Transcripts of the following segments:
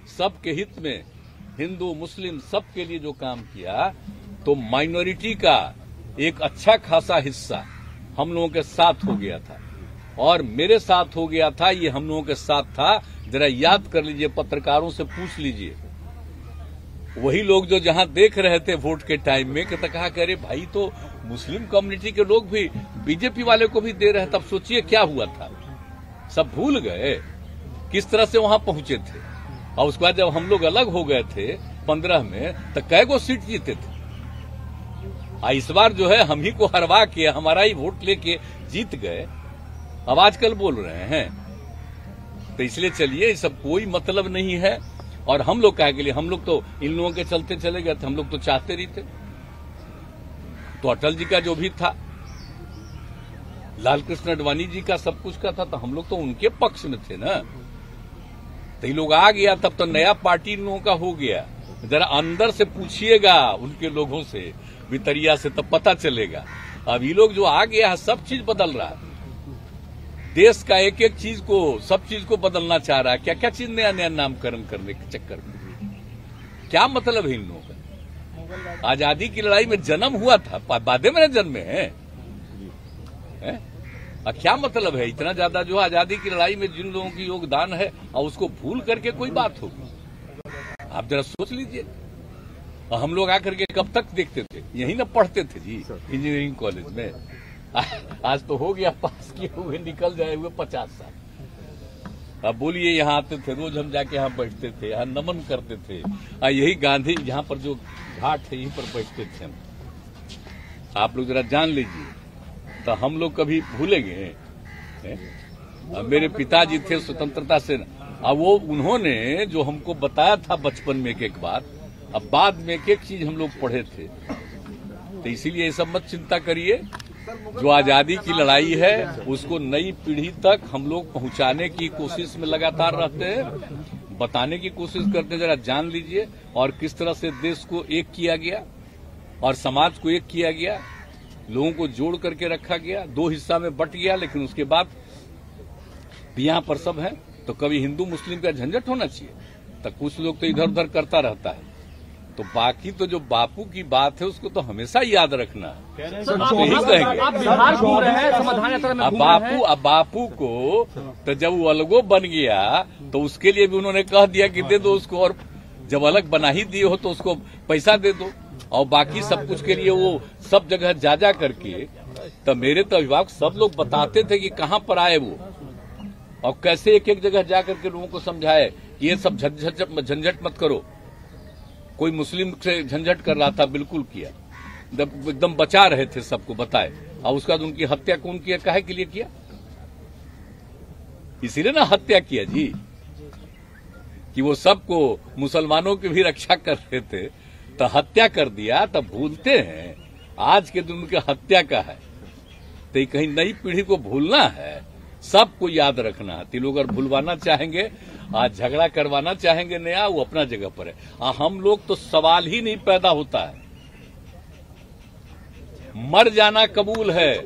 सबके हित में, हिंदू मुस्लिम सबके लिए जो काम किया, तो माइनॉरिटी का एक अच्छा खासा हिस्सा हम लोगों के साथ हो गया था और मेरे साथ हो गया था, ये हम लोगों के साथ था। जरा याद कर लीजिए, पत्रकारों से पूछ लीजिए, वही लोग जो जहां देख रहे थे वोट के टाइम में, कहा करे भाई तो मुस्लिम कम्युनिटी के लोग भी बीजेपी वाले को भी दे रहे, तब सोचिए क्या हुआ था। सब भूल गए किस तरह से वहां पहुंचे थे। और उसके बाद जब हम लोग अलग हो गए थे 15 में, तो कै गो सीट जीते थे। इस बार जो है हम ही को हरवा के, हमारा ही वोट लेके जीत गए। अब आजकल बोल रहे हैं, तो इसलिए चलिए, ये सब कोई मतलब नहीं है। और हम लोग क्या के लिए, हम लोग तो इन लोगों के चलते चले गए थे, हम लोग तो चाहते नहीं थे। तो अटल जी का जो भी था, लाल कृष्ण आडवाणी जी का सब कुछ का था, तो हम लोग तो उनके पक्ष में थे ना। तो ये लोग आ गया, तब तो नया पार्टी इन लोगों का हो गया। जरा अंदर से पूछिएगा उनके लोगों से, भितरिया से, तब पता चलेगा। अब ये लोग जो आ गया है, सब चीज बदल रहा है। देश का एक एक चीज को, सब चीज को बदलना चाह रहा है। क्या क्या चीज नया नया नामकरण करने के चक्कर में, क्या मतलब है इन लोगों का। आजादी की लड़ाई में जन्म हुआ था, बादे में जन्मे हैं। क्या मतलब है इतना ज्यादा जो आजादी की लड़ाई में जिन लोगों की योगदान है, और उसको भूल करके कोई बात होगी। आप जरा सोच लीजिए। हम लोग आकर के कब तक देखते थे, यही ना पढ़ते थे जी इंजीनियरिंग कॉलेज में। आज तो हो गया, पास किए हुए निकल जाए हुए 50 साल। अब बोलिए, यहाँ आते थे रोज, हम जाके यहाँ बैठते थे, यहाँ नमन करते थे। यही गांधी, यहाँ पर जो घाट है, यहीं पर बैठते थे हम। आप लोग जरा जान लीजिए, तो हम लोग कभी भूलेंगे। मेरे पिताजी थे स्वतंत्रता सेना, अब वो उन्होंने जो हमको बताया था बचपन में एक एक बात, अब बाद में एक एक चीज हम लोग पढ़े थे। तो इसीलिए ये सब मत चिंता करिए। जो आजादी की लड़ाई है, उसको नई पीढ़ी तक हम लोग पहुंचाने की कोशिश में लगातार रहते हैं, बताने की कोशिश करते हैं। जरा जान लीजिए, और किस तरह से देश को एक किया गया और समाज को एक किया गया, लोगों को जोड़ करके रखा गया। 2 हिस्सा में बट गया, लेकिन उसके बाद यहाँ पर सब है। तो कभी हिंदू मुस्लिम का झंझट होना चाहिए, तो कुछ लोग तो इधर उधर करता रहता है। तो बाकी तो जो बापू की बात है, उसको तो हमेशा याद रखना है। यही कहेंगे। अब बापू को तो जब वो अलगो बन गया, तो उसके लिए भी उन्होंने कह दिया कि दे दो उसको, और जब अलग बना ही दिए हो तो उसको पैसा दे दो। और बाकी सब कुछ के लिए वो सब जगह जा करके, तो मेरे तो अभिभावक सब लोग बताते थे कि कहाँ पर आए वो, और कैसे एक एक जगह जा करके लोगों को समझाए कि ये सब झंझट मत करो। कोई मुस्लिम से झंझट कर रहा था, बिल्कुल किया, एकदम बचा रहे थे, सबको बताए। और उसके बाद उनकी हत्या कौन किया, काहे के लिए किया? इसीलिए ना हत्या किया जी, कि वो सबको, मुसलमानों की भी रक्षा कर रहे थे, तो हत्या कर दिया। तब भूलते हैं आज के दिन उनके हत्या का है। तो कहीं नई पीढ़ी को भूलना है, सबको याद रखना है। तो लोग अगर भूलवाना चाहेंगे, आज झगड़ा करवाना चाहेंगे नया, वो अपना जगह पर है। हम लोग तो सवाल ही नहीं पैदा होता है। मर जाना कबूल है,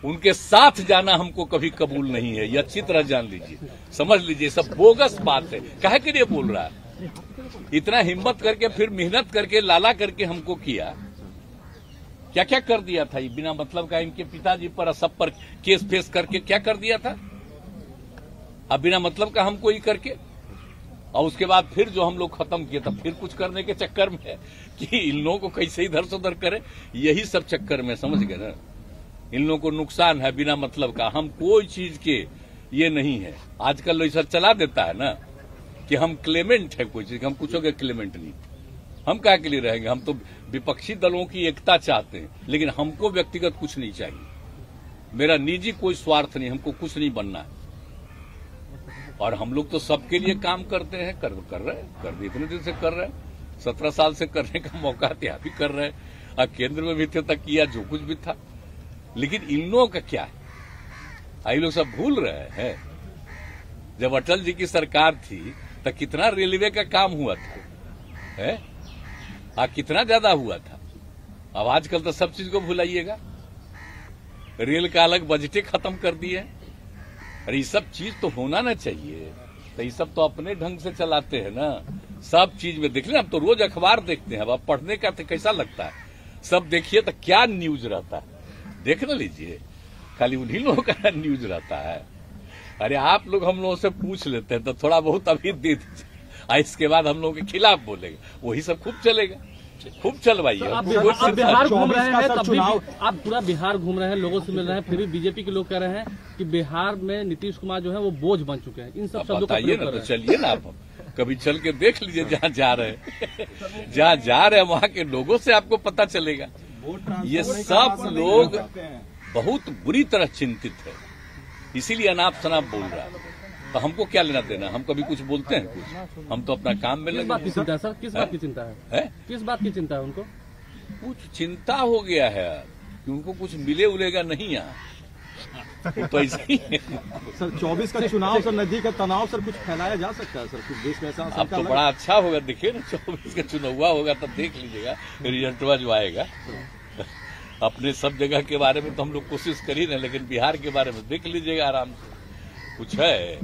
उनके साथ जाना हमको कभी कबूल नहीं है। ये अच्छी तरह जान लीजिए, समझ लीजिए। सब बोगस बात है। काहे के लिए बोल रहा है? इतना हिम्मत करके, फिर मेहनत करके, लाला करके हमको किया। क्या क्या कर दिया था ये बिना मतलब का, इनके पिताजी पर, सब पर केस फेस करके क्या कर दिया था। अब बिना मतलब का हमको ही करके, और उसके बाद फिर जो हम लोग खत्म किए, तब फिर कुछ करने के चक्कर में है कि इन लोगों को कैसे इधर से उधर करे, यही सब चक्कर में, समझ गए ना। इन लोगों को नुकसान है बिना मतलब का। हम कोई चीज के ये नहीं है। आजकल ऐसा चला देता है ना कि हम क्लेमेंट है कोई चीज, हम कुछ के क्लेमेंट नहीं। हम क्या के लिए रहेंगे? हम तो विपक्षी दलों की एकता चाहते हैं, लेकिन हमको व्यक्तिगत कुछ नहीं चाहिए। मेरा निजी कोई स्वार्थ नहीं, हमको कुछ नहीं बनना है। और हम लोग तो सबके लिए काम करते हैं, कर रहे इतने दिन से कर रहे हैं। 17 साल से करने का मौका था, भी कर रहे हैं। और केंद्र में भी थे तक किया जो कुछ भी था। लेकिन इन लोगों का क्या है, ये लोग सब भूल रहे हैं। जब अटल जी की सरकार थी, तो कितना रेलवे का काम हुआ था, है? कितना ज्यादा हुआ था। अब आजकल तो सब चीज को भुलाइएगा। रेल का अलग बजटें खत्म कर दिए। अरे ये सब चीज तो होना ना चाहिए। तो ये सब तो अपने ढंग से चलाते हैं ना। सब चीज में देख लें, हम तो रोज अखबार देखते हैं। अब पढ़ने का तो कैसा लगता है, सब देखिए तो क्या न्यूज रहता है, देख ना लीजिए, खाली उन्हीं लोगों का न्यूज रहता है। अरे आप लोग हम लोगों से पूछ लेते हैं तो थोड़ा बहुत अभी दे दीजिए, इसके बाद हम लोगों के खिलाफ बोलेंगे, वही सब खूब चलेगा, खूब चलवाइए। आप बिहार घूम रहे हैं, तब भी आप पूरा बिहार घूम रहे हैं, लोगों से मिल रहे हैं, फिर भी बीजेपी के लोग कह रहे हैं कि बिहार में नीतीश कुमार जो है वो बोझ बन चुके हैं। इन सब शब्दों का बताइए ना, तो चलिए ना, आप कभी चल के देख लीजिए जहाँ जा रहे हैं, जहाँ जा रहे हैं वहाँ के लोगों से आपको पता चलेगा। ये सब लोग बहुत बुरी तरह चिंतित है, इसीलिए अनाप शनाप बोल रहा है। तो हमको क्या लेना देना, हम कभी कुछ बोलते हैं कुछ, हम तो अपना काम में लगे। किस बात की चिंता है सर, किस बात की चिंता है? किस बात की चिंता है उनको? कुछ चिंता हो गया है कि उनको कुछ मिले उलेगा नहीं यहाँ, तो ऐसे ही है। सर 24 का चुनाव सर, नदी का तनाव सर कुछ फैलाया जा सकता है सर, कुछ देश में ऐसा अब तो बड़ा अच्छा होगा, देखिए ना 24 का चुनाव हुआ होगा तब देख लीजिएगा रिजल्ट जो आएगा। अपने सब जगह के बारे में तो हम लोग कोशिश कर ही रहे, लेकिन बिहार के बारे में देख लीजिएगा आराम से। कुछ है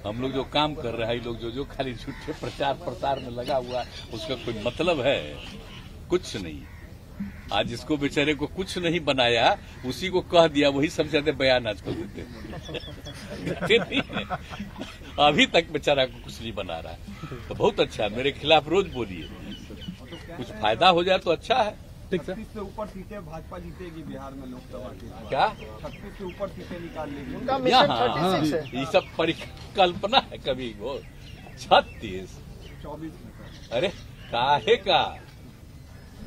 हम लोग जो काम कर रहे हैं, लोग जो खाली झूठे प्रचार प्रसार में लगा हुआ, उसका कोई मतलब है? कुछ नहीं। आज जिसको बेचारे को कुछ नहीं बनाया, उसी को कह दिया, वही सब ज्यादा बयान आज कर देते हैं। अभी तक बेचारा को कुछ नहीं बना रहा है, तो बहुत अच्छा है। मेरे खिलाफ रोज बोलिए, कुछ फायदा हो जाए तो अच्छा है। 36 से ऊपर सीटें भाजपा जीतेगी बिहार में लोकसभा की। क्या 36 से ऊपर सीटें निकाल लेगी उनका मिशन 36 है। ये सब परिकल्पना है कभी वो 36 24। अरे काहे का,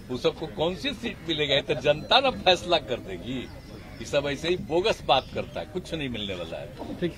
वो सबको कौन सी सीट मिलेगा, ये तो जनता ना फैसला कर देगी। ये सब ऐसे ही बोगस बात करता है, कुछ नहीं मिलने वाला है। ठीक।